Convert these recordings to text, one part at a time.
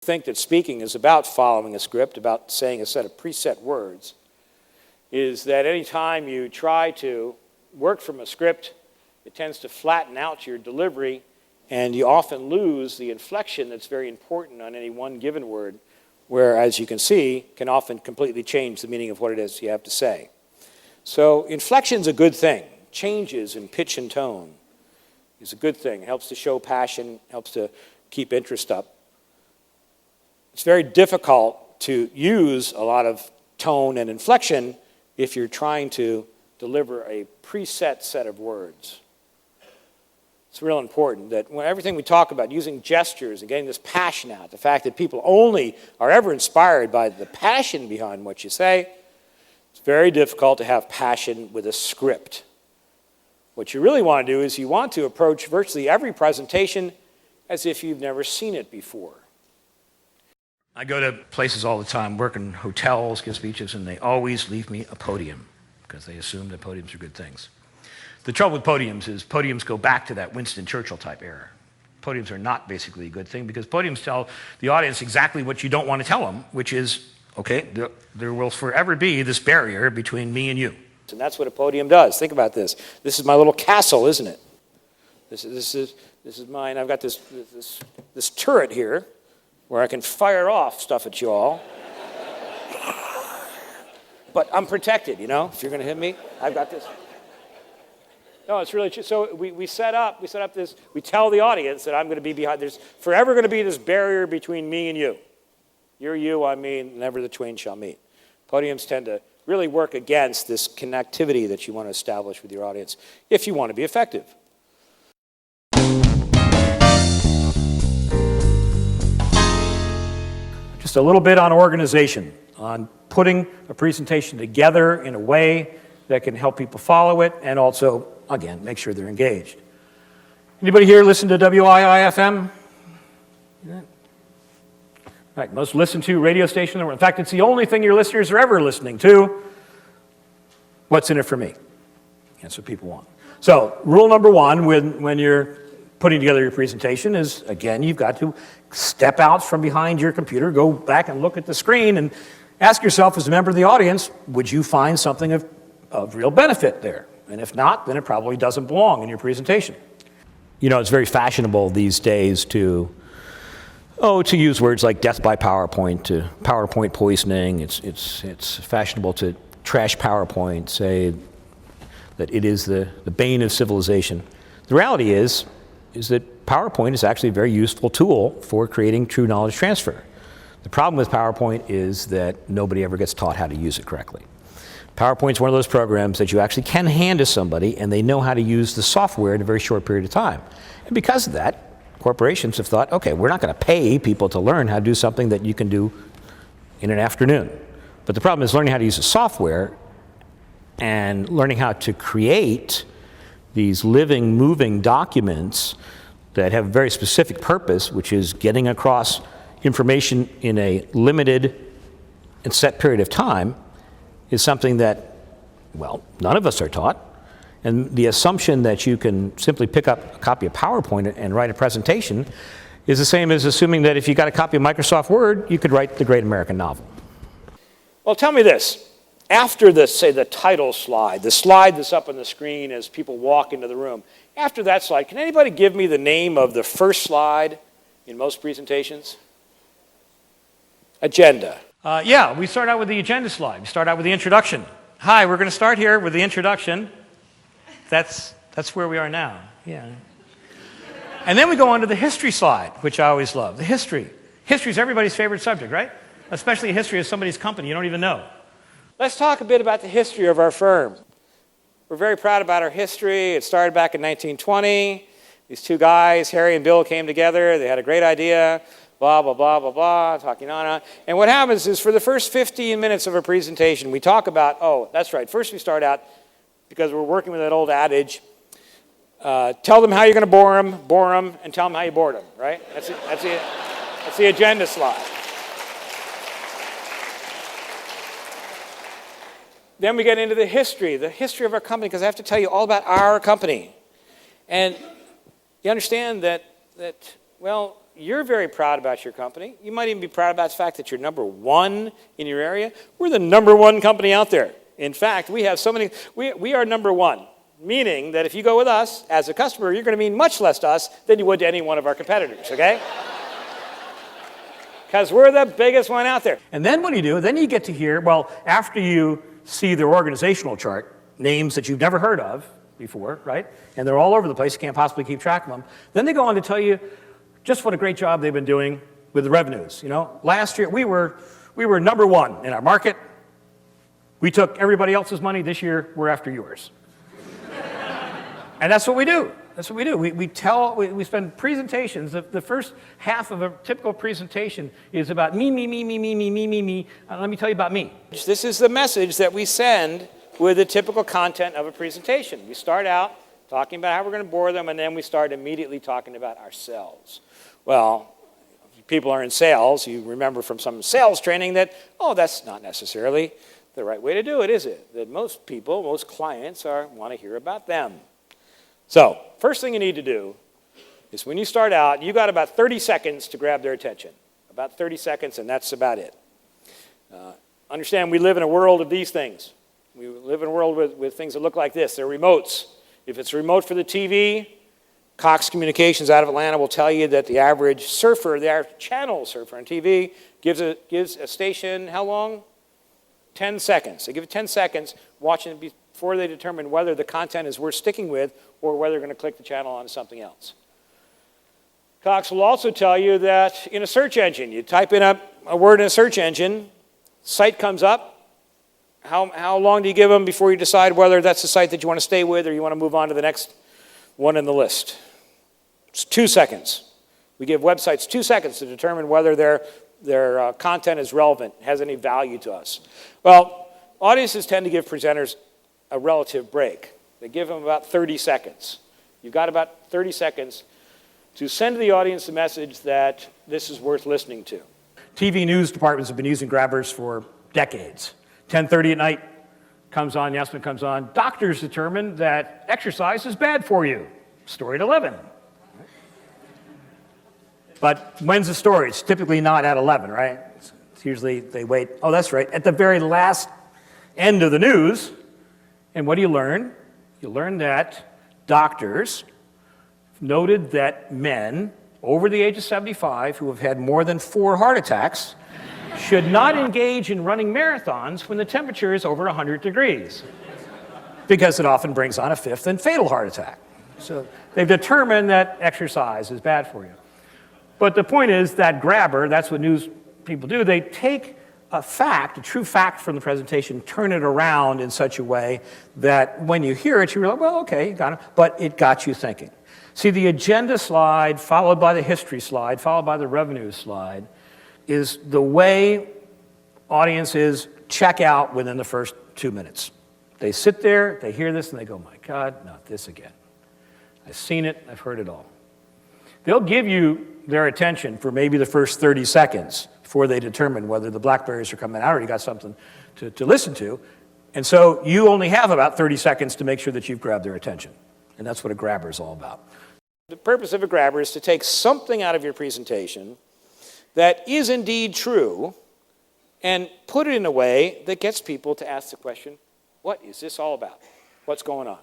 Think that speaking is about following a script, about saying a set of preset words, is that anytime you try to work from a script, it tends to flatten out your delivery, and you often lose the inflection that's very important on any one given word, where, as you can see, can often completely change the meaning of what it is you have to say. So inflection's a good thing. Changes in pitch and tone is a good thing. It helps to show passion, helps to keep interest up. It's very difficult to use a lot of tone and inflection if you're trying to deliver a preset set of words. It's real important that when everything we talk about, using gestures and getting this passion out, the fact that people only are ever inspired by the passion behind what you say, it's very difficult to have passion with a script. What you really want to do is you want to approach virtually every presentation as if you've never seen it before. I go to places all the time, work in hotels, give speeches, and they always leave me a podium because they assume that podiums are good things. The trouble with podiums is podiums go back to that Winston Churchill type era. Podiums are not basically a good thing because podiums tell the audience exactly what you don't want to tell them, which is, okay, there will forever be this barrier between me and you. And that's what a podium does. Think about this. This is my little castle, isn't it? This is mine. I've got this turret here where I can fire off stuff at you all. But I'm protected, you know? If you're going to hit me, I've got this. No, it's really true. So we set up this, we tell the audience that I'm going to be behind, there's forever going to be this barrier between me and you. You're you, I'm me, never the twain shall meet. Podiums tend to really work against this connectivity that you want to establish with your audience if you want to be effective. Just a little bit on organization, on putting a presentation together in a way that can help people follow it and also, again, make sure they're engaged. Anybody here listen to WIIFM? Yeah. Right, most listened to radio station in the world. In fact, it's the only thing your listeners are ever listening to. What's in it for me? That's what people want. So, rule number one when you're putting together your presentation is, again, you've got to step out from behind your computer, go back and look at the screen, and ask yourself as a member of the audience, would you find something of real benefit there? And if not, then it probably doesn't belong in your presentation. You know, it's very fashionable these days to use words like death by PowerPoint, to PowerPoint poisoning. It's fashionable to trash PowerPoint, say that it is the bane of civilization. The reality is that PowerPoint is actually a very useful tool for creating true knowledge transfer. The problem with PowerPoint is that nobody ever gets taught how to use it correctly. PowerPoint is one of those programs that you actually can hand to somebody and they know how to use the software in a very short period of time. And because of that, corporations have thought, okay, we're not going to pay people to learn how to do something that you can do in an afternoon. But the problem is learning how to use the software and learning how to create these living, moving documents that have a very specific purpose, which is getting across information in a limited and set period of time, is something that, well, none of us are taught. And the assumption that you can simply pick up a copy of PowerPoint and write a presentation is the same as assuming that if you got a copy of Microsoft Word, you could write the great American novel. Well, tell me this. After the, say, the title slide, the slide that's up on the screen as people walk into the room, after that slide, can anybody give me the name of the first slide in most presentations? Agenda. Yeah, we start out with the agenda slide. We start out with the introduction. Hi, we're going to start here with the introduction. That's where we are now. Yeah. And then we go on to the history slide, which I always love. The history. History is everybody's favorite subject, right? Especially a history of somebody's company you don't even know. Let's talk a bit about the history of our firm. We're very proud about our history. It started back in 1920. These two guys, Harry and Bill, came together. They had a great idea. Blah, blah, blah, blah, blah, talking on and on. And what happens is for the first 15 minutes of a presentation, we talk about, oh, that's right. First we start out, because we're working with that old adage, tell them how you're going to bore them, and tell them how you bored them, right? That's the agenda slide. Then we get into the history of our company, because I have to tell you all about our company. And you understand that well, you're very proud about your company. You might even be proud about the fact that you're number one in your area. We're the number one company out there. In fact, we have so many, we are number one, meaning that if you go with us as a customer, you're going to mean much less to us than you would to any one of our competitors, okay? Because we're the biggest one out there. And then what do you do? Then you get to hear, well, after you see their organizational chart, names that you've never heard of before, right? And they're all over the place. You can't possibly keep track of them. Then they go on to tell you just what a great job they've been doing with the revenues. You know, last year we were number one in our market. We took everybody else's money. This year we're after yours. And that's what we do. That's what we do. We spend presentations. The first half of a typical presentation is about me. Let me tell you about me. This is the message that we send with the typical content of a presentation. We start out talking about how we're going to bore them, and then we start immediately talking about ourselves. Well, if people are in sales, you remember from some sales training that, that's not necessarily the right way to do it, is it? That most people, most clients want to hear about them. So, first thing you need to do is when you start out, you got about 30 seconds to grab their attention. About 30 seconds, and that's about it. Understand, we live in a world of these things. We live in a world with things that look like this. They're remotes. If it's a remote for the TV, Cox Communications out of Atlanta will tell you that the average surfer, the average channel surfer on TV, gives a station how long? 10 seconds. They give it 10 seconds watching it before they determine whether the content is worth sticking with or whether they're going to click the channel onto something else. Cox will also tell you that in a search engine, you type in a word in a search engine, site comes up. How long do you give them before you decide whether that's the site that you want to stay with or you want to move on to the next one in the list? It's 2 seconds. We give websites 2 seconds to determine whether their content is relevant, has any value to us. Well, audiences tend to give presenters a relative break. They give them about 30 seconds. You've got about 30 seconds to send to the audience the message that this is worth listening to. TV news departments have been using grabbers for decades. 10:30 at night comes on, the announcement comes on. Doctors determined that exercise is bad for you. Story at 11. But when's the story? It's typically not at 11, right? It's usually they wait. Oh, that's right. At the very last end of the news. And what do you learn? You learn that doctors noted that men over the age of 75 who have had more than 4 heart attacks should not engage in running marathons when the temperature is over 100 degrees, because it often brings on a 5th and fatal heart attack. So they've determined that exercise is bad for you. But the point is that grabber, that's what news people do, they take a fact, a true fact from the presentation, turn it around in such a way that when you hear it, you realize, well, okay, you got it, but it got you thinking. See, the agenda slide, followed by the history slide, followed by the revenue slide, is the way audiences check out within the first 2 minutes. They sit there, they hear this, and they go, my God, not this again. I've seen it, I've heard it all. They'll give you their attention for maybe the first 30 seconds before they determine whether the blackberries are coming out or you got something to listen to. And so you only have about 30 seconds to make sure that you've grabbed their attention. And that's what a grabber is all about. The purpose of a grabber is to take something out of your presentation that is indeed true and put it in a way that gets people to ask the question, what is this all about? What's going on?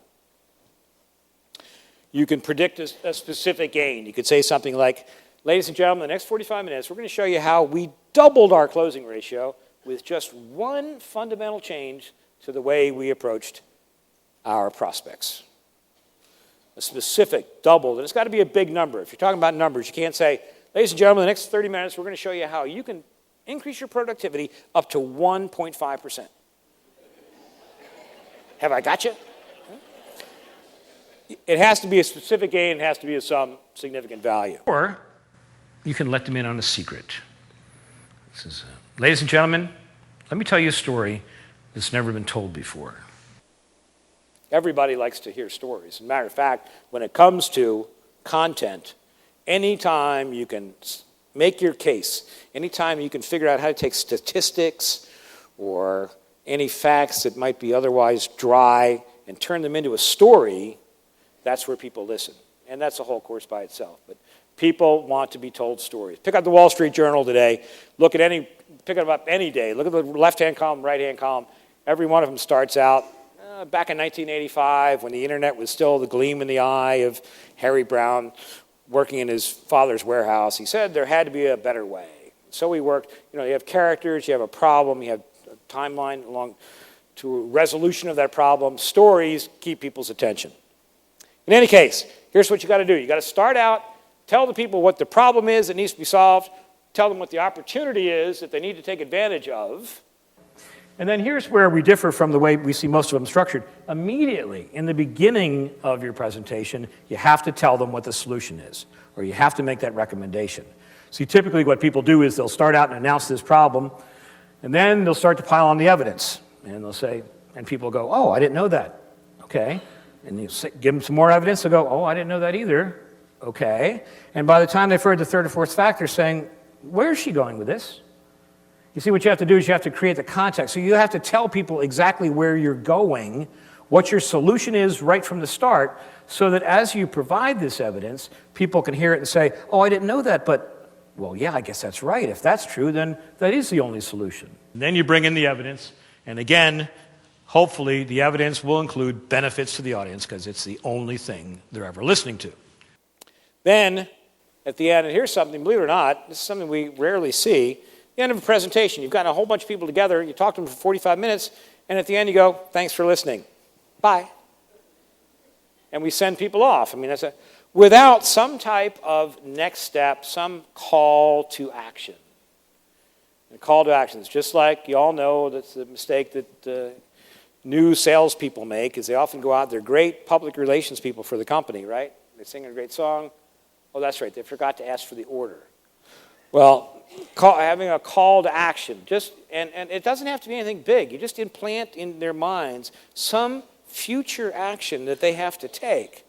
You can predict a specific gain. You could say something like, ladies and gentlemen, the next 45 minutes, we're going to show you how we doubled our closing ratio with just one fundamental change to the way we approached our prospects. A specific doubled, and it's got to be a big number. If you're talking about numbers, you can't say, ladies and gentlemen, the next 30 minutes, we're going to show you how you can increase your productivity up to 1.5%. Have I got you? It has to be a specific gain. It has to be of some significant value. Or you can let them in on a secret. This is, ladies and gentlemen, let me tell you a story that's never been told before. Everybody likes to hear stories. As a matter of fact, when it comes to content, anytime you can make your case, anytime you can figure out how to take statistics or any facts that might be otherwise dry and turn them into a story, that's where people listen. And that's a whole course by itself. But People want to be told stories. Pick up the Wall Street Journal today. Pick it up any day. Look at the left-hand column, right-hand column. Every one of them starts out back in 1985 when the internet was still the gleam in the eye of Harry Brown working in his father's warehouse. He said there had to be a better way. So we worked. You have characters, you have a problem, you have a timeline along to a resolution of that problem. Stories keep people's attention. In any case, here's what you got to do. You got to start out, tell the people what the problem is that needs to be solved, tell them what the opportunity is that they need to take advantage of. And then here's where we differ from the way we see most of them structured. Immediately, in the beginning of your presentation, you have to tell them what the solution is, or you have to make that recommendation. See, typically what people do is they'll start out and announce this problem, and then they'll start to pile on the evidence. And they'll say, and people go, oh, I didn't know that. Okay. And you give them some more evidence, they'll go, oh, I didn't know that either. Okay. And by the time they've heard the third or fourth fact, they're saying, where is she going with this? You see, what you have to do is you have to create the context. So you have to tell people exactly where you're going, what your solution is right from the start, so that as you provide this evidence, people can hear it and say, oh, I didn't know that, but well, yeah, I guess that's right. If that's true, then that is the only solution. And then you bring in the evidence, and again, hopefully the evidence will include benefits to the audience because it's the only thing they're ever listening to. Then, at the end, and here's something, believe it or not, this is something we rarely see, the end of a presentation, you've gotten a whole bunch of people together, you talk to them for 45 minutes, and at the end you go, thanks for listening. Bye. And we send people off. Without some type of next step, some call to action. A call to action is just like you all know that's the mistake that new salespeople make is they often go out, they're great public relations people for the company, right? They sing a great song. Oh, that's right, they forgot to ask for the order. Well, having a call to action, and it doesn't have to be anything big. You just implant in their minds some future action that they have to take.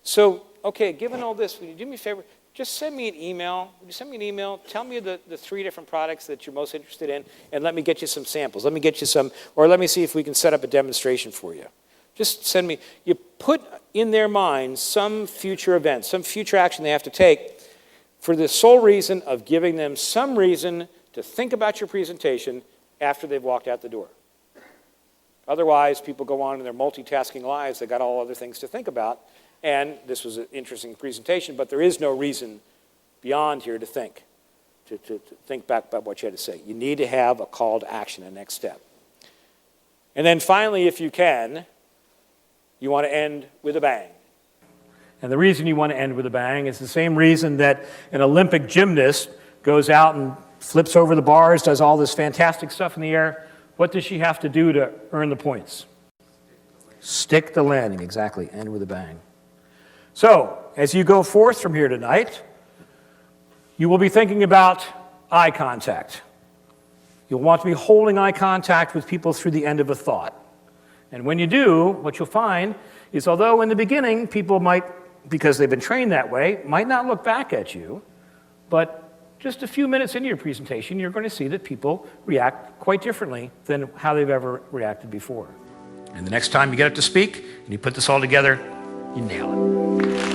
So, okay, given all this, will you do me a favor? Just send me an email. Would you send me an email? Tell me the 3 different products that you're most interested in, and let me get you some samples. Let me get you some, or let me see if we can set up a demonstration for you. Just send me. You put in their minds some future event, some future action they have to take for the sole reason of giving them some reason to think about your presentation after they've walked out the door. Otherwise, people go on in their multitasking lives. They got all other things to think about. And this was an interesting presentation, but there is no reason beyond here to think back about what you had to say. You need to have a call to action, a next step. And then finally, if you can, you want to end with a bang. And the reason you want to end with a bang is the same reason that an Olympic gymnast goes out and flips over the bars, does all this fantastic stuff in the air. What does she have to do to earn the points? Stick the landing, exactly, end with a bang. So, as you go forth from here tonight, you will be thinking about eye contact. You'll want to be holding eye contact with people through the end of a thought. And when you do, what you'll find is although in the beginning people might, because they've been trained that way, might not look back at you, but just a few minutes into your presentation, you're going to see that people react quite differently than how they've ever reacted before. And the next time you get up to speak and you put this all together, you nail it.